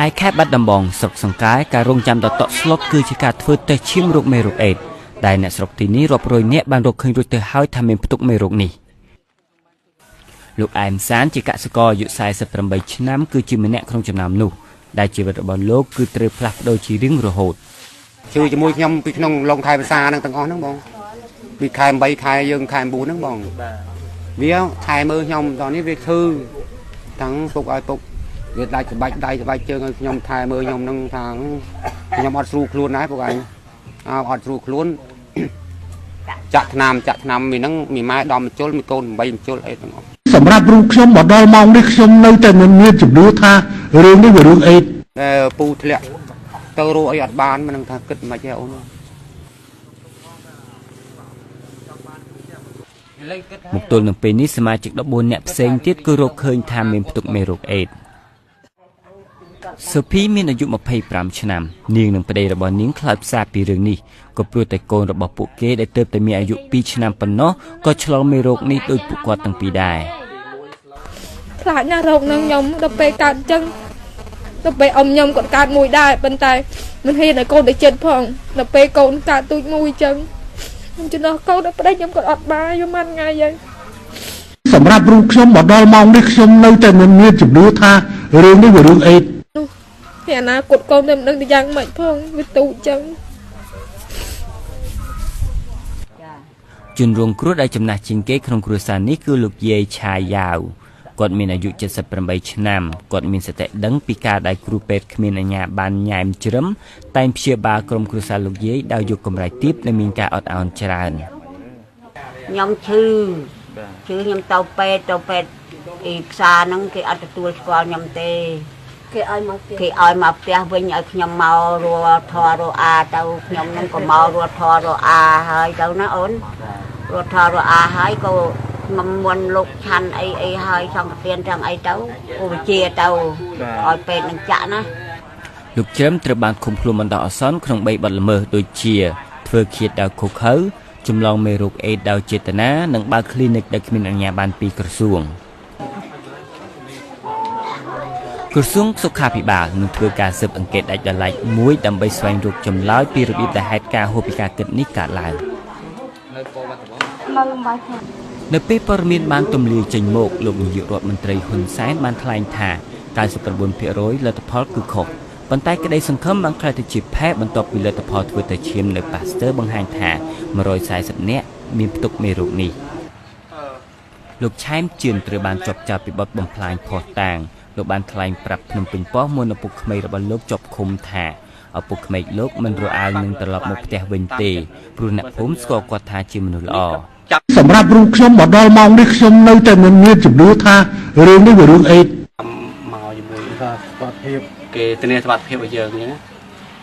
ai khép bắt đầm bong sọc sòng cáiการรวมจำต่อสล็อตคือจะการធ្វើតែឈាមរោគមេរោគអេដដែលអ្នកស្រុកទីនេះរាប់រយនាក់បានរកឃើញរួចទៅហើយថាមានផ្ទុកមេរោគនេះលោកអែមសានជាកសិករអាយុ48ឆ្នាំគឺជាម្នាក់ក្នុងចំណោមនោះដែលជីវិតរបស់លោកគឺត្រូវផ្លាស់ប្ដូរជារៀងរហូតជួយជាមួយខ្ញុំពីក្នុងឡុងខែភាសាហ្នឹងទាំងអស់ហ្នឹងបងពីខែ8ខែយើងខែ9ហ្នឹងបងវាខែមើលខ្ញុំតោះនេះវាឈឺទាំងពុកឲ្យពុកវាដាច់ក្បាច់ដៃក្បាច់ជើងឲ្យខ្ញុំថែមើលខ្ញុំនឹងថាខ្ញុំអត់ស្រួលខ្លួនដែរពួកឯងអត់ស្រួលខ្លួនចាក់ថ្នាំមីហ្នឹងមីម៉ែ10មជុលមីកូន8មជុលអីទាំងអស់សម្រាប់រូបខ្ញុំមកដល់ម៉ោងនេះខ្ញុំនៅតែមានជំនឿថារឿងនេះវារឿងអេតពូធ្លាក់ទៅរੂអីអត់បានមិនដឹងថាគិតមិនទេអូនមកទល់នឹងពេលនេះសមាជិក14នាក់ផ្សេងទៀតគឺរកឃើញថាមានផ្ទុកមេរោគអេដសូភីមានអាយុ25ឆ្នាំនាងនិងប្តីរបស់នាងខ្លោចផ្សាពីរឿងនេះក៏ព្រោះតែកូនរបស់ពួកគេដែលទើបតែមានអាយុ2ឆ្នាំប៉ុណ្ណោះក៏ឆ្លងមេរោគនេះដោយពួកគាត់ទាំងពីរដែរខ្លាចណាស់រោគនឹងខ្ញុំដល់ពេលកើតអញ្ចឹងដល់ពេលអ៊ំខ្ញុំក៏កើតមួយដែរប៉ុន្តែមិនហ៊ានឲ្យកូនទៅចិត្តផងដល់ពេលកូនកើតទូចមួយអញ្ចឹងខ្ញុំជំនួសកូនដល់ប្តីខ្ញុំក៏អត់បានយំមិនថ្ងៃហើយសម្រាប់រូបខ្ញុំមកដល់ម៉ោងនេះខ្ញុំនៅតែមានជំនឿថារឿងនេះវារឿងអេតពីអនាគតកូនទៅមិនដឹងទៅយ៉ាងម៉េចផងវាទូចចឹងជនរងគ្រោះដែលចំណាស់ជាងគេក្នុងគ្រួសារនេះគឺលោកយាយឆាយ៉ាវគាត់មានអាយុ78ឆ្នាំគាត់មានសតិដឹងពីការដែលគ្រូពេទ្យគ្មានអាជ្ញាប័ណ្ណញ៉ែមជ្រឹមតែងព្យាបាលក្រុមគ្រួសារលោកយាយដោយយកកម្រៃទាបនិងមានការអត់ឱនច្រើនខ្ញុំឈឺខ្ញុំទៅពេទ្យអ៊ីផ្សារហ្នឹងគេអត់ទទួលស្គាល់ខ្ញុំទេគេឲ្យមកផ្ទះវិញឲ្យខ្ញុំមករស់ធររអាទៅខ្ញុំនឹងក៏មករស់ធររអាហើយទៅណាអូនរស់ធររអាហើយក៏មិនមុនលោកឆាន់អីហើយសង្កទានទាំងអីទៅឧបជាទៅឲ្យពេទ្យនឹងចាក់ណាលោកជ្រឹមត្រូវបានឃុំខ្លួនបណ្ដោះអាសន្នក្នុង3បទល្មើសដូចជាធ្វើឃាតដោយឃុខើចម្លងមេរោគអេដដោយចេតនានិងបើកគ្លីនិកដែលគ្មានអាជ្ញាប័ណ្ណពីក្រសួងក្រសួងសុខាភិបាលនឹងធ្វើការស៊ើបអង្កេតដាច់ដោយឡែកមួយដើម្បីស្វែងរកចម្លើយពីរបៀបដែលហេតុការណ៍ហូបពីការគិតនេះកើតឡើងនៅពេលព័ត៌មានបានទម្លាយចេញមកលោកនាយករដ្ឋមន្ត្រីហ៊ុនសែនបានថ្លែងថា99%លទ្ធផលគឺខុសប៉ុន្តែក្តីសង្ឃឹមបានក្លាយទៅជាផេះបន្ទាប់ពីលទ្ធផលធ្វើតែឈាមនៅប៉ាស្ទ័របង្ហាញថា140នាក់មានផ្ទុកមេរោគនេះលោកឆែមជឿនត្រូវបានជាប់ចោទពីបទបំផ្លាញភស្តុតាងលោកបានថ្លែងប្រាប់ភ្នំពេញប៉ុស្តិ៍មុនឪពុកក្មេករបស់លោកជាប់ឃុំថាឪពុកក្មេកលោកមិនរអាវនឹងត្រឡប់មកផ្ទះវិញទេព្រោះអ្នកភូមិស្គាល់គាត់ថាជាមនុស្សល្អសម្រាប់រូបខ្ញុំមកដល់ម៉ោងនេះខ្ញុំនៅតែមានជំនឿថារឿងនេះវារឿងអេតមកជាមួយសុខភាពគេធានាសុខភាពឲ្យយើងអញ្ចឹង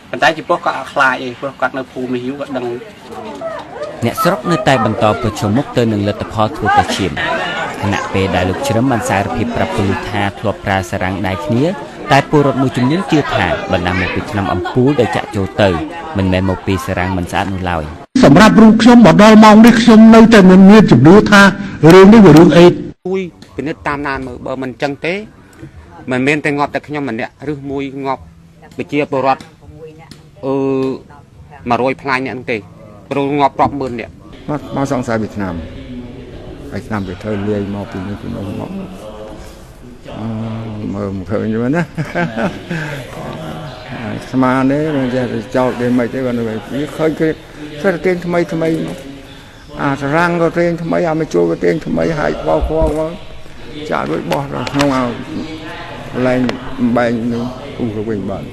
ប៉ុន្តែចំពោះគាត់អត់ខ្លាចទេព្រោះគាត់នៅភូមិនេះយូរគាត់ដឹងអ្នកស្រុកនៅតែបន្តប្រឈមមុខទៅនឹងលទ្ធផលធ្វើតែឈាមខណៈពេលដែលលោកជ្រឹមបានសារភាពប្រាប់ពលិថាធ្លាប់ប្រើសារ៉ាំងដៃគ្នាតែពលរដ្ឋមួយចំនួនជឿថាបណ្ដាលមកពីថ្នាំអំពូលដែលចាក់ចូលទៅមិនមែនមកពីសារ៉ាំងមិនស្អាតនោះឡើយសម្រាប់រូបខ្ញុំមកដល់ម៉ោងនេះខ្ញុំនៅតែមានជំនឿថារឿងនេះវារឿងអេតជួយពិនិត្យតាមដានមើលបើមិនចឹងទេមិនមែនតែងាប់តែខ្ញុំម្នាក់ឬមួយងាប់ប្រជាពលរដ្ឋ100ផ្លាញអ្នកទេព្រោះងាប់រាប់ម៉ឺនអ្នកមកសង្ស័យពីឆ្នាំហើយឆ្នាំវាធ្វើលាយមកពីនេះពីនោះមកមើលឃើញយល់ណាស្មាននេះមិនចេះចោលគេមិនទេគាត់វាឃើញគេធ្វើតែថ្មីអាសារ៉ាំងក៏រៀងថ្មីអាមកជួលក៏រៀងថ្មីហើយបោកមកចាក់រួចបោះក្នុងកន្លែងបែងនោះវិញបាទ